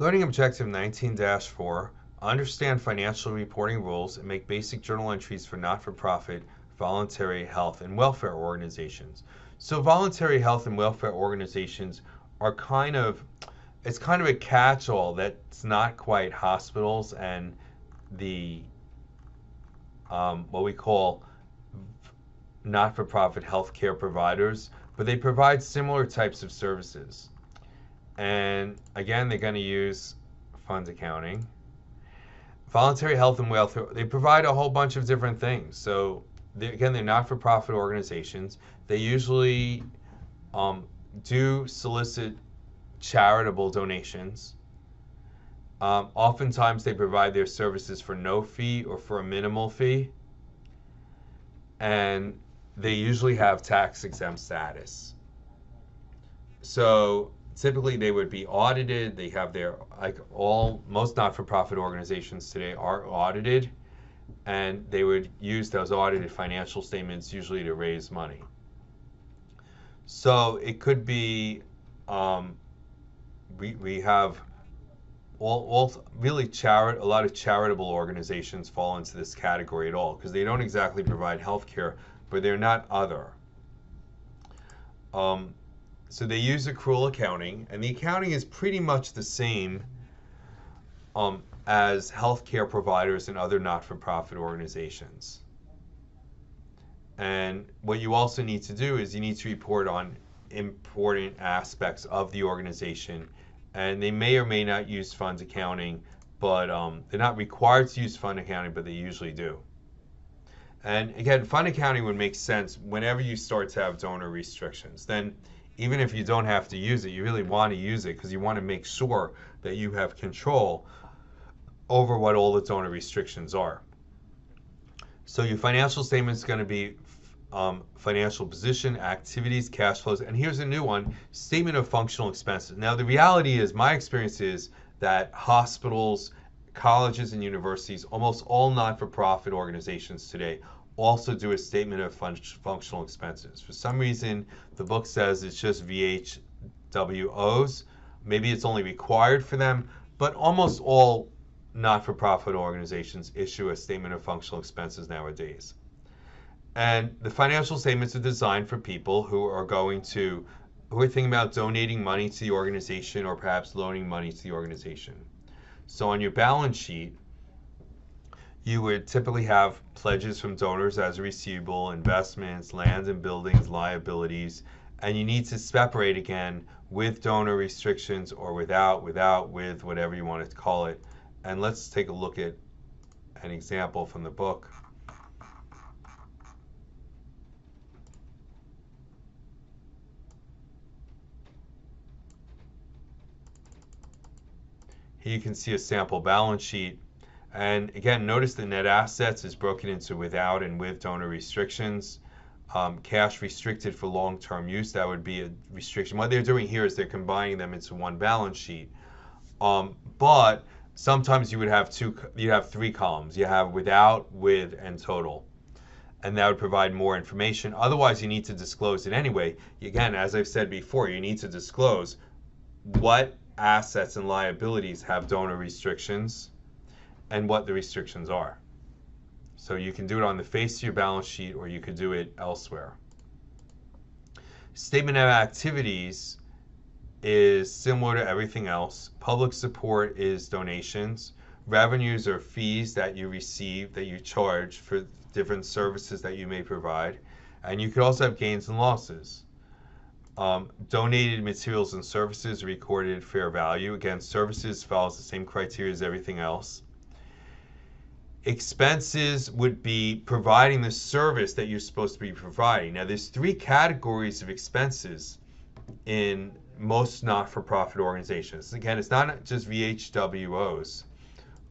Learning Objective 19-4, understand financial reporting rules and make basic journal entries for not-for-profit, voluntary health and welfare organizations. So voluntary health and welfare organizations are it's kind of a catch-all that's not quite hospitals and the what we call not-for-profit healthcare providers, but they provide similar types of services. And again, they're going to use fund accounting. Voluntary health and welfare, they provide a whole bunch of different things. So again, they're not-for-profit organizations. They usually um, do solicit charitable donations. Oftentimes, they provide their services for no fee or for a minimal fee, and they usually have tax-exempt status. So typically, they would be audited. They have most not-for-profit organizations today are audited, and they would use those audited financial statements usually to raise money. So it could be we have all really a lot of charitable organizations fall into this category at all because they don't exactly provide health care, but they're not other. So they use accrual accounting, and the accounting is pretty much the same as healthcare providers and other not-for-profit organizations. And what you also need to do is you need to report on important aspects of the organization, and they may or may not use fund accounting, but they're not required to use fund accounting, but they usually do. And again, fund accounting would make sense whenever you start to have donor restrictions. Then even if you don't have to use it, you really want to use it because you want to make sure that you have control over what all the donor restrictions are. So your financial statement is going to be financial position, activities, cash flows, and here's a new one, statement of functional expenses. Now the reality is, my experience is that hospitals, colleges, and universities, almost all not-for-profit organizations today, also do a statement of functional expenses. For some reason, the book says it's just VHWOs. Maybe it's only required for them, but almost all not-for-profit organizations issue a statement of functional expenses nowadays. And the financial statements are designed for people who are thinking about donating money to the organization or perhaps loaning money to the organization. So on your balance sheet, you would typically have pledges from donors as a receivable, investments, lands and buildings, liabilities, and you need to separate again with donor restrictions or without, with, whatever you want to call it. And let's take a look at an example from the book. Here you can see a sample balance sheet. And again, notice the net assets is broken into without and with donor restrictions. Cash restricted for long-term use, that would be a restriction. What they're doing here is they're combining them into one balance sheet. But sometimes you have three columns. You have without, with, and total. And that would provide more information. Otherwise, you need to disclose it anyway. Again, as I've said before, you need to disclose what assets and liabilities have donor restrictions and what the restrictions are. So you can do it on the face of your balance sheet or you could do it elsewhere. Statement of activities is similar to everything else. Public support is donations. Revenues are fees that you receive, that you charge for different services that you may provide. And you could also have gains and losses. Donated materials and services recorded fair value. Again, services follows the same criteria as everything else. Expenses would be providing the service that you're supposed to be providing. Now, there's three categories of expenses in most not-for-profit organizations. Again, it's not just VHWOs,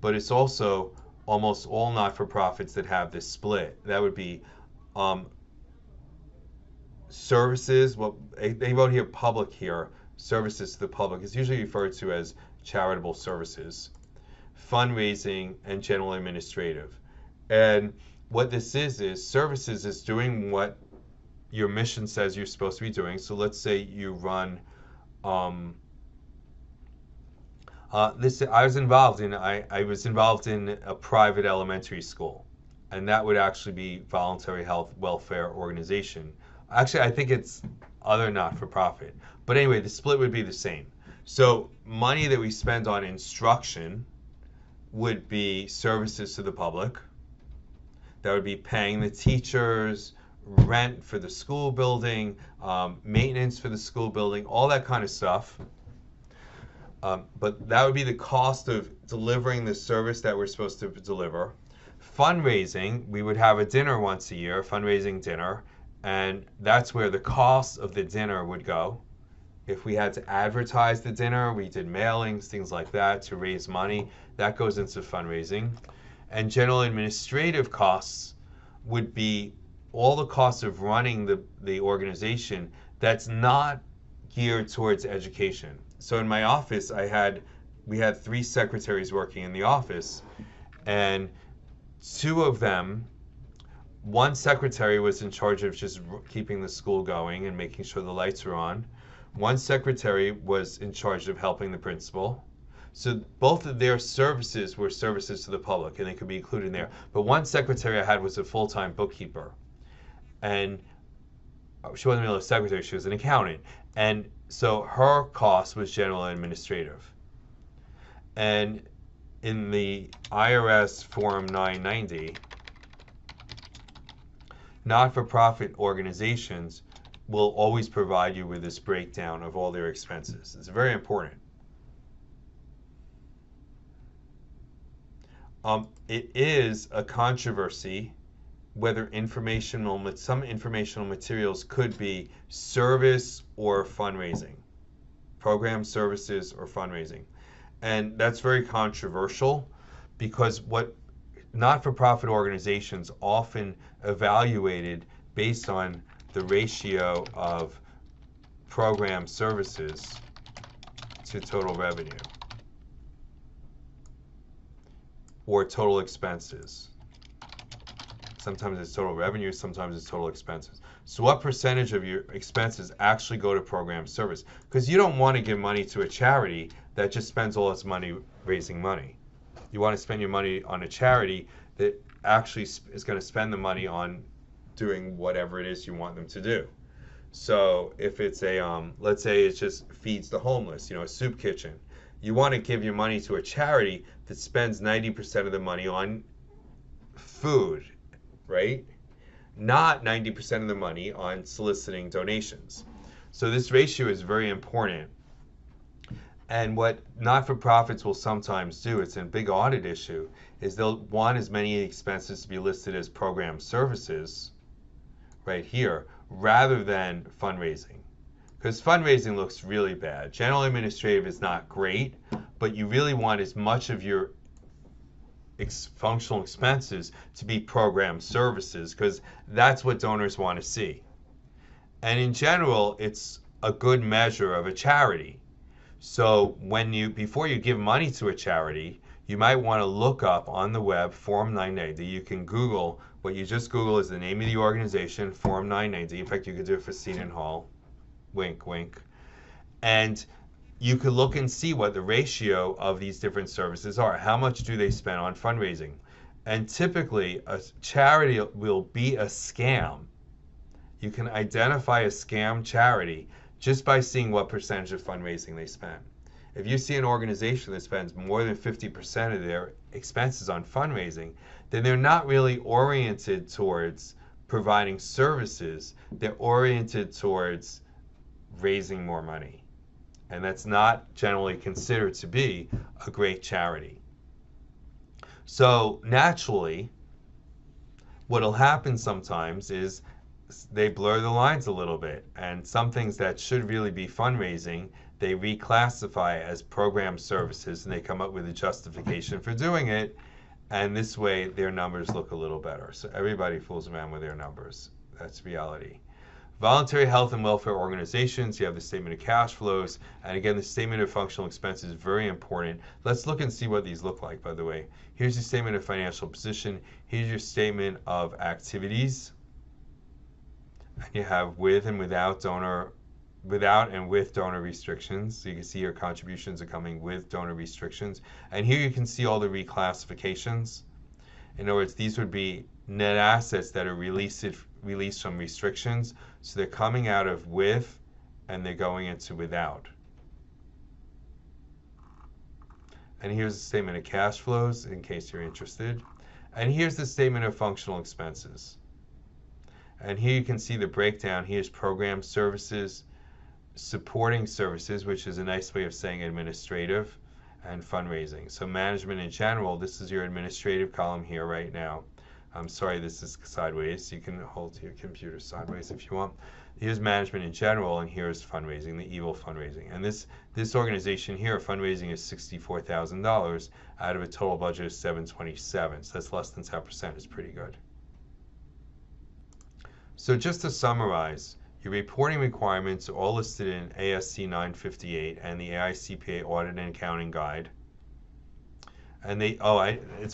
but it's also almost all not-for-profits that have this split. That would be services. Well, they wrote here public here. Services to the public is usually referred to as charitable services. Fundraising and general administrative. And what this is services is doing what your mission says you're supposed to be doing. So let's say you run I was involved in a private elementary school, and that would actually be voluntary health welfare organization. Actually, I think it's other not-for-profit. But anyway, the split would be the same. So money that we spend on instruction would be services to the public. That would be paying the teachers, rent for the school building, maintenance for the school building, all that kind of stuff. But that would be the cost of delivering the service that we're supposed to deliver. Fundraising, we would have a dinner once a year, fundraising dinner, and that's where the cost of the dinner would go. If we had to advertise the dinner, we did mailings, things like that to raise money. That goes into fundraising. And general administrative costs would be all the costs of running the organization that's not geared towards education. So in my office, we had 3 secretaries working in the office, and 2 of them, one secretary was in charge of just keeping the school going and making sure the lights were on. One secretary was in charge of helping the principal. So both of their services were services to the public, and they could be included in there. But one secretary I had was a full-time bookkeeper, and she wasn't really a secretary, she was an accountant. And so her cost was general administrative. And in the IRS Form 990, not-for-profit organizations will always provide you with this breakdown of all their expenses. It's very important. It is a controversy whether some informational materials could be service or fundraising, program services or fundraising. And that's very controversial because what not-for-profit organizations often evaluated based on the ratio of program services to total revenue or total expenses. Sometimes it's total revenue, sometimes it's total expenses. So what percentage of your expenses actually go to program service? Because you don't want to give money to a charity that just spends all its money raising money. You want to spend your money on a charity that actually is going to spend the money on doing whatever it is you want them to do. So if it's let's say it just feeds the homeless, a soup kitchen, you want to give your money to a charity that spends 90% of the money on food, right? Not 90% of the money on soliciting donations. So this ratio is very important. And what not-for-profits will sometimes do, it's a big audit issue, is they'll want as many expenses to be listed as program services right here, rather than fundraising. Because fundraising looks really bad. General administrative is not great, but you really want as much of your functional expenses to be program services, because that's what donors want to see. And in general, it's a good measure of a charity. So before you give money to a charity, you might want to look up on the web Form 990. You can Google, what you just Google is the name of the organization, Form 990. In fact, you could do it for Seton Hall. Wink, wink. And you could look and see what the ratio of these different services are. How much do they spend on fundraising? And typically, a charity will be a scam. You can identify a scam charity just by seeing what percentage of fundraising they spend. If you see an organization that spends more than 50% of their expenses on fundraising, then they're not really oriented towards providing services. They're oriented towards raising more money. And that's not generally considered to be a great charity. So naturally, what'll happen sometimes is they blur the lines a little bit, and some things that should really be fundraising, they reclassify as program services, and they come up with a justification for doing it, and this way their numbers look a little better. So everybody fools around with their numbers. That's reality. Voluntary health and welfare organizations, you have the statement of cash flows, and again, the statement of functional expenses is very important. Let's look and see what these look like, by the way. Here's your statement of financial position. Here's your statement of activities. And you have with and without donor without and with donor restrictions. So you can see your contributions are coming with donor restrictions. And here you can see all the reclassifications. In other words, these would be net assets that are released from restrictions. So they're coming out of with and they're going into without. And here's a statement of cash flows in case you're interested. And here's the statement of functional expenses. And here you can see the breakdown. Here's program services, supporting services, which is a nice way of saying administrative, and fundraising. So management in general, this is your administrative column here right now. I'm sorry, this is sideways. You can hold your computer sideways if you want. Here's management in general, and here's fundraising, the evil fundraising. And this organization here, fundraising is $64,000 out of a total budget of $727,000. So that's less than 10%. It's pretty good. So just to summarize, your reporting requirements are all listed in ASC 958 and the AICPA Audit and Accounting Guide. And it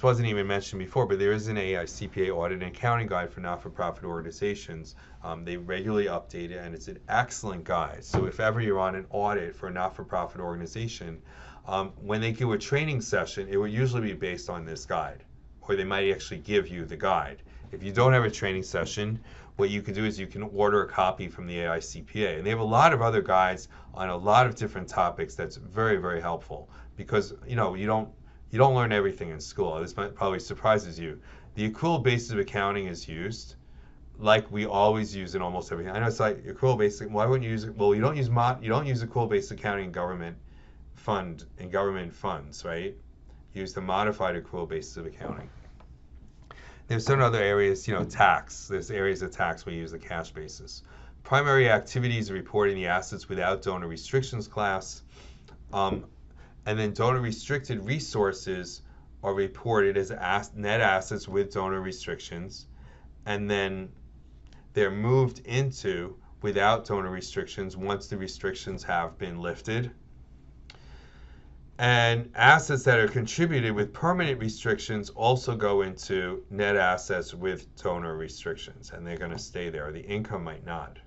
wasn't even mentioned before, but there is an AICPA Audit and Accounting Guide for not-for-profit organizations. They regularly update it, and it's an excellent guide. So if ever you're on an audit for a not-for-profit organization, when they do a training session, it will usually be based on this guide, or they might actually give you the guide. If you don't have a training session, what you can do is you can order a copy from the AICPA. And they have a lot of other guides on a lot of different topics that's very, very helpful, because you don't learn everything in school. This probably surprises you. The accrual basis of accounting is used like we always use in almost everything. I know it's like accrual basis. Why wouldn't you use it? Well, you don't use accrual based accounting in government funds, right? You use the modified accrual basis of accounting. There's some other areas, tax. There's areas of tax where you use the cash basis. Primary activities are reporting the assets without donor restrictions class. And then donor restricted resources are reported as net assets with donor restrictions. And then they're moved into without donor restrictions once the restrictions have been lifted. And assets that are contributed with permanent restrictions also go into net assets with donor restrictions, and they're going to stay there. The income might not.